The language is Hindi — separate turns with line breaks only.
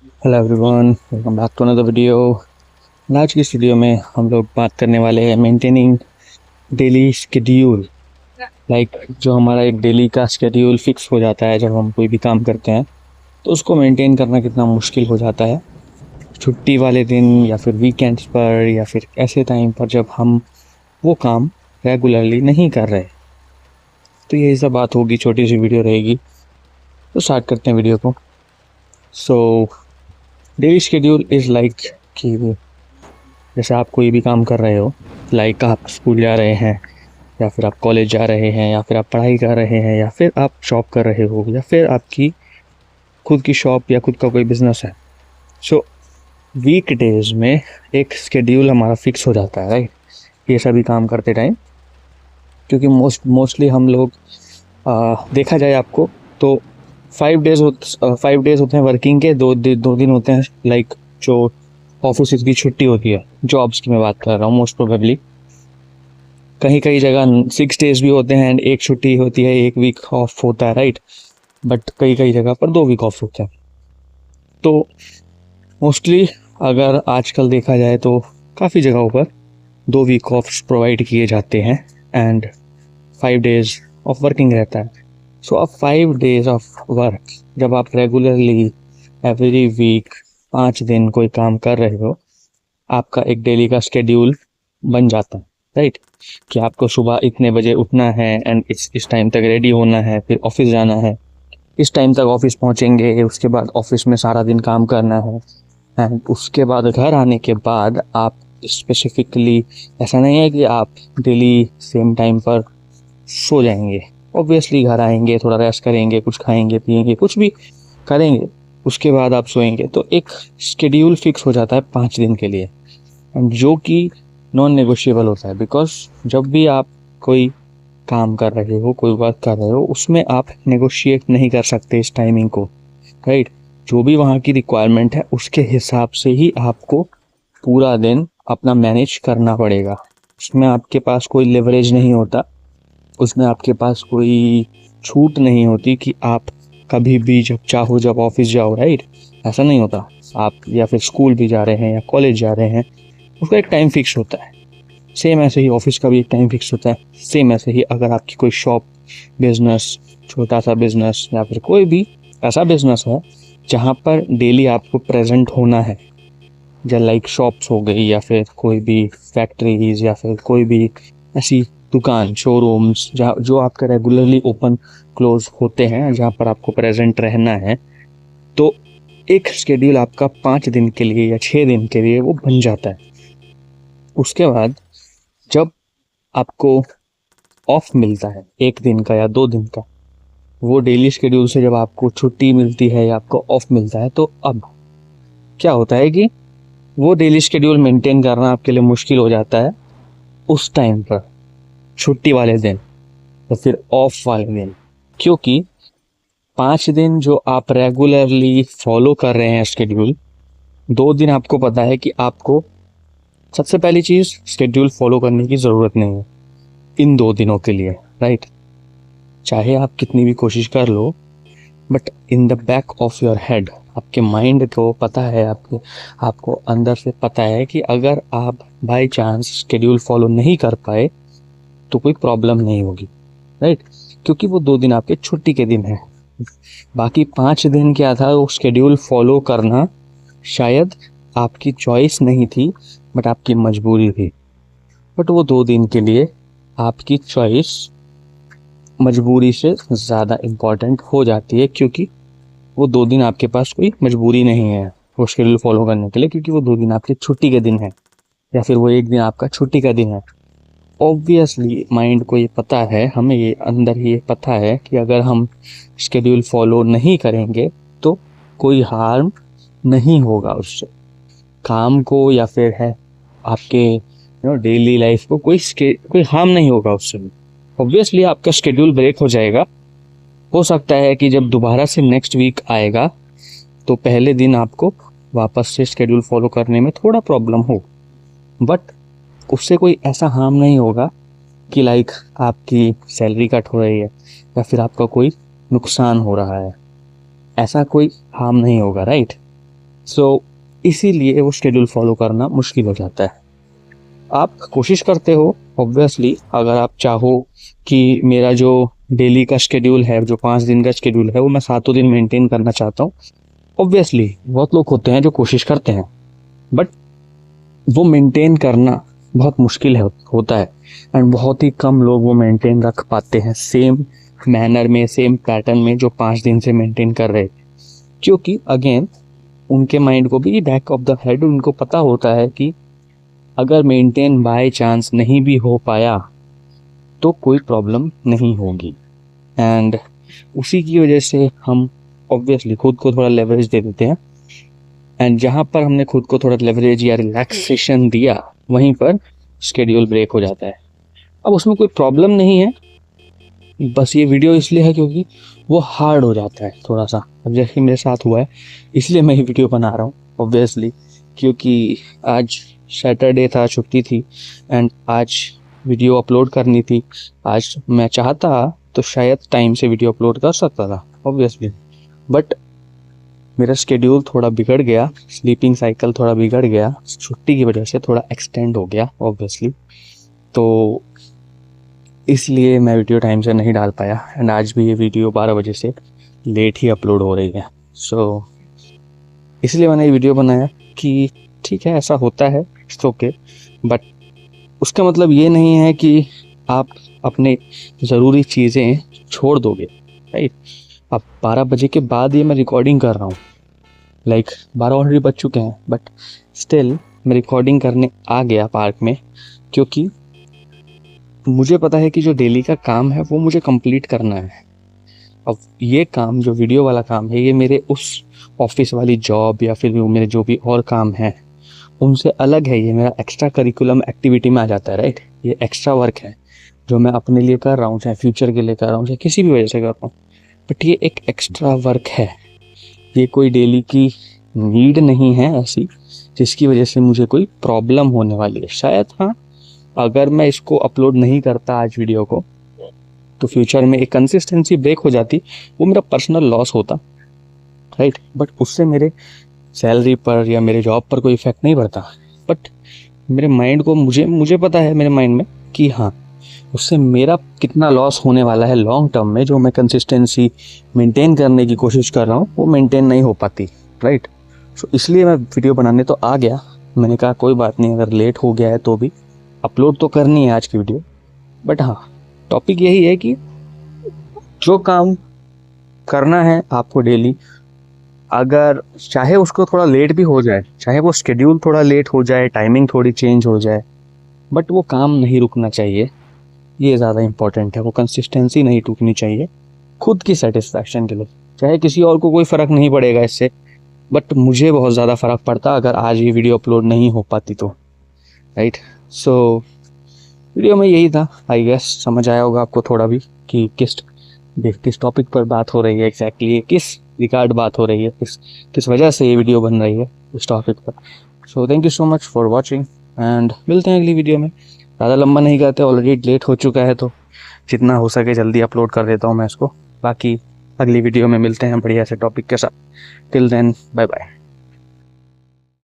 Hello everyone, welcome back to another video. आज की इस वीडियो में हम लोग बात करने वाले हैं मेंटेनिंग डेली शेड्यूल। जो हमारा एक डेली का शेड्यूल फिक्स हो जाता है जब हम कोई भी काम करते हैं, तो उसको मेंटेन करना कितना मुश्किल हो जाता है छुट्टी वाले दिन या फिर वीकेंड्स पर या फिर ऐसे टाइम पर जब हम वो काम रेगुलरली नहीं कर रहे। तो यही सब बात होगी, छोटी सी वीडियो रहेगी। तो स्टार्ट करते हैं वीडियो को। So daily schedule is like कि जैसे आप कोई भी काम कर रहे हो, आप स्कूल जा रहे हैं या फिर आप कॉलेज जा रहे हैं या फिर आप पढ़ाई कर रहे हैं या फिर आप शॉप कर रहे हो या फिर आपकी खुद की शॉप या खुद का कोई बिजनेस है। सो वीक डेज में एक शेड्यूल हमारा फिक्स हो जाता है, राइट, ये सभी काम करते टाइम। क्योंकि मोस्टली हम लोग देखा जाए आपको तो 5 डेज होते हैं वर्किंग के, दो दिन होते हैं जो ऑफिस की छुट्टी होती है। जॉब्स की मैं बात कर रहा हूँ, मोस्ट प्रोबेबली कहीं कहीं जगह 6 डेज भी होते हैं एंड एक छुट्टी होती है, एक वीक ऑफ होता है, राइट। बट कई कई जगह पर 2 वीक ऑफ होते हैं। तो मोस्टली अगर आजकल देखा जाए तो काफ़ी जगहों पर 2 वीक ऑफ प्रोवाइड किए जाते हैं एंड 5 डेज ऑफ वर्किंग रहता है। सो अब 5 डेज ऑफ वर्क जब आप रेगुलरली एवरी वीक 5 दिन कोई काम कर रहे हो, आपका एक डेली का शेड्यूल बन जाता है, राइट। कि आपको सुबह इतने बजे उठना है एंड इस टाइम तक रेडी होना है, फिर ऑफिस जाना है, इस टाइम तक ऑफिस पहुंचेंगे, उसके बाद ऑफिस में सारा दिन काम करना है एंड उसके बाद घर आने के बाद आप स्पेसिफिकली, ऐसा नहीं है कि आप डेली सेम टाइम पर सो जाएंगे। ऑब्वियसली घर आएंगे, थोड़ा रेस्ट करेंगे, कुछ खाएंगे पिएंगे, कुछ भी करेंगे, उसके बाद आप सोएंगे। तो एक शेड्यूल फिक्स हो जाता है 5 दिन के लिए, जो कि नॉन नेगोशिएबल होता है। बिकॉज जब भी आप कोई काम कर रहे हो, कोई वर्क कर रहे हो, उसमें आप नेगोशिएट नहीं कर सकते इस टाइमिंग को, राइट। जो भी वहाँ की रिक्वायरमेंट है उसके हिसाब से ही आपको पूरा दिन अपना मैनेज करना पड़ेगा। उसमें आपके पास कोई लेवरेज नहीं होता, उसमें आपके पास कोई छूट नहीं होती कि आप कभी भी जब चाहो जब ऑफिस जाओ, राइट। ऐसा नहीं होता। आप या फिर स्कूल भी जा रहे हैं या कॉलेज जा रहे हैं, उसका एक टाइम फिक्स होता है। सेम ऐसे ही ऑफिस का भी एक टाइम फिक्स होता है। सेम ऐसे ही अगर आपकी कोई शॉप, बिजनेस, छोटा सा बिजनेस या फिर कोई भी ऐसा बिजनेस है जहाँ पर डेली आपको प्रेजेंट होना है, जैसे शॉप्स हो गई या फिर कोई भी फैक्ट्रीज या फिर कोई भी ऐसी दुकान, शोरूम्स जहाँ जो आपका रेगुलरली ओपन क्लोज होते हैं, जहाँ पर आपको प्रेजेंट रहना है, तो एक शेड्यूल आपका 5 दिन के लिए या 6 दिन के लिए वो बन जाता है। उसके बाद जब आपको ऑफ मिलता है 1 दिन का या 2 दिन का, वो डेली शेड्यूल से जब आपको छुट्टी मिलती है या आपको ऑफ मिलता है, तो अब क्या होता है कि वो डेली शेड्यूल मेंटेन करना आपके लिए मुश्किल हो जाता है उस टाइम पर, छुट्टी वाले दिन या फिर ऑफ वाले दिन। क्योंकि 5 दिन जो आप रेगुलरली फॉलो कर रहे हैं शेड्यूल, 2 दिन आपको पता है कि आपको सबसे पहली चीज़ शेड्यूल फॉलो करने की ज़रूरत नहीं है इन 2 दिनों के लिए, राइट। चाहे आप कितनी भी कोशिश कर लो, but in the back of your head आपके माइंड को पता है, आपको अंदर से पता है कि अगर आप बाय चांस शेड्यूल फॉलो नहीं कर पाए तो कोई प्रॉब्लम नहीं होगी, राइट। क्योंकि वो 2 दिन आपके छुट्टी के दिन हैं। बाकी 5 दिन क्या था, वो शेड्यूल फॉलो करना शायद आपकी चॉइस नहीं थी, बट आपकी मजबूरी थी। बट वो 2 दिन के लिए आपकी चॉइस मजबूरी से ज़्यादा इम्पॉर्टेंट हो जाती है, क्योंकि वो 2 दिन आपके पास कोई मजबूरी नहीं है वो शेड्यूल फॉलो करने के लिए, क्योंकि वो 2 दिन आपके छुट्टी के दिन है या फिर वो 1 दिन आपका छुट्टी का दिन है। ऑब्वियसली माइंड को ये पता है, हमें ये अंदर ही ये पता है कि अगर हम शेड्यूल फॉलो नहीं करेंगे तो कोई हार्म नहीं होगा उससे, काम को या फिर है आपके डेली लाइफ को कोई हार्म नहीं होगा उससे। ऑब्वियसली आपका शेड्यूल ब्रेक हो जाएगा। हो सकता है कि जब दोबारा से नेक्स्ट वीक आएगा तो पहले दिन आपको वापस से शेड्यूल फॉलो करने में थोड़ा प्रॉब्लम हो, बट उससे कोई ऐसा हार्म नहीं होगा कि आपकी सैलरी कट हो रही है या फिर आपका कोई नुकसान हो रहा है। ऐसा कोई हार्म नहीं होगा, राइट। सो इसीलिए वो शेड्यूल फॉलो करना मुश्किल हो जाता है। आप कोशिश करते हो ऑब्वियसली, अगर आप चाहो कि मेरा जो डेली का शेड्यूल है, जो 5 दिन का शेड्यूल है, वो मैं 7 दिन मेंटेन करना चाहता हूँ। ऑब्वियसली बहुत लोग होते हैं जो कोशिश करते हैं, बट वो मेंटेन करना बहुत मुश्किल होता है। एंड बहुत ही कम लोग वो मेंटेन रख पाते हैं सेम मैनर में, सेम पैटर्न में जो 5 दिन से मेंटेन कर रहे थे। क्योंकि अगेन उनके माइंड को भी बैक ऑफ द हेड उनको पता होता है कि अगर मेंटेन बाय चांस नहीं भी हो पाया तो कोई प्रॉब्लम नहीं होगी। एंड उसी की वजह से हम ऑब्वियसली खुद को थोड़ा लेवरेज दे देते हैं। एंड जहाँ पर हमने खुद को थोड़ा लेवरेज या रिलैक्सेशन दिया, वहीं पर शेड्यूल ब्रेक हो जाता है। अब उसमें कोई प्रॉब्लम नहीं है, बस ये वीडियो इसलिए है क्योंकि वो हार्ड हो जाता है थोड़ा सा। अब जैसे मेरे साथ हुआ है, इसलिए मैं ये वीडियो बना रहा हूँ ऑब्वियसली, क्योंकि आज सैटरडे था, छुट्टी थी, एंड आज वीडियो अपलोड करनी थी। आज मैं चाहता तो शायद टाइम से वीडियो अपलोड कर सकता था ऑब्वियसली, बट मेरा शेड्यूल थोड़ा बिगड़ गया, स्लीपिंग साइकिल थोड़ा बिगड़ गया, छुट्टी की वजह से थोड़ा एक्सटेंड हो गया ऑब्वियसली। तो इसलिए मैं वीडियो टाइम से नहीं डाल पाया, एंड आज भी ये वीडियो 12 बजे से लेट ही अपलोड हो रही है। सो इसलिए मैंने ये वीडियो बनाया कि ठीक है, ऐसा होता है, इट्स ओके, बट उसका मतलब ये नहीं है कि आप अपने ज़रूरी चीज़ें छोड़ दोगे, राइट। अब 12 बजे के बाद ये मैं रिकॉर्डिंग कर रहा हूँ, लाइक 12 ऑलरेडी बज चुके हैं, बट स्टिल मैं रिकॉर्डिंग करने आ गया पार्क में, क्योंकि मुझे पता है कि जो डेली का काम है वो मुझे कंप्लीट करना है। अब ये काम जो वीडियो वाला काम है, ये मेरे उस ऑफिस वाली जॉब या फिर मेरे जो भी और काम है उनसे अलग है। ये मेरा एक्स्ट्रा करिकुलम एक्टिविटी में आ जाता है, राइट। ये एक्स्ट्रा वर्क है जो मैं अपने लिए कर रहा हूँ, चाहे फ्यूचर के लिए कर रहा हूँ, चाहे किसी भी वजह से कर रहा हूँ, बट ये एक एक्स्ट्रा वर्क है। ये कोई डेली की नीड नहीं है ऐसी जिसकी वजह से मुझे कोई प्रॉब्लम होने वाली है। शायद हाँ, अगर मैं इसको अपलोड नहीं करता आज वीडियो को, तो फ्यूचर में एक कंसिस्टेंसी ब्रेक हो जाती, वो मेरा पर्सनल लॉस होता, राइट। बट उससे मेरे सैलरी पर या मेरे जॉब पर कोई इफेक्ट नहीं पड़ता। बट मेरे माइंड को, मुझे पता है मेरे माइंड में कि हाँ, उससे मेरा कितना लॉस होने वाला है लॉन्ग टर्म में। जो मैं कंसिस्टेंसी मेंटेन करने की कोशिश कर रहा हूँ वो मेंटेन नहीं हो पाती, राइट। सो इसलिए मैं वीडियो बनाने तो आ गया। मैंने कहा कोई बात नहीं, अगर लेट हो गया है तो भी अपलोड तो करनी है आज की वीडियो। बट हाँ, टॉपिक यही है कि जो काम करना है आपको डेली, अगर चाहे उसको थोड़ा लेट भी हो जाए, चाहे वो शेड्यूल थोड़ा लेट हो जाए, टाइमिंग थोड़ी चेंज हो जाए, बट वो काम नहीं रुकना चाहिए। ये ज़्यादा इंपॉर्टेंट है। वो कंसिस्टेंसी नहीं टूटनी चाहिए खुद की सेटिस्फैक्शन के लिए। चाहे किसी और को कोई फ़र्क नहीं पड़ेगा इससे, बट मुझे बहुत ज़्यादा फ़र्क पड़ता अगर आज ये वीडियो अपलोड नहीं हो पाती तो, राइट। सो वीडियो में यही था। आई गेस समझ आया होगा आपको थोड़ा भी कि किस टॉपिक पर बात हो रही है एग्जैक्टली, किस रिगार्ड बात हो रही है, किस वजह से ये वीडियो बन रही है इस टॉपिक पर। So thank you so much for watching, and मिलते हैं अगली वीडियो में। ज़्यादा लंबा नहीं करते, ऑलरेडी लेट हो चुका है, तो जितना हो सके जल्दी अपलोड कर देता हूँ मैं इसको। बाकी अगली वीडियो में मिलते हैं बढ़िया से टॉपिक के साथ। Till then, bye bye.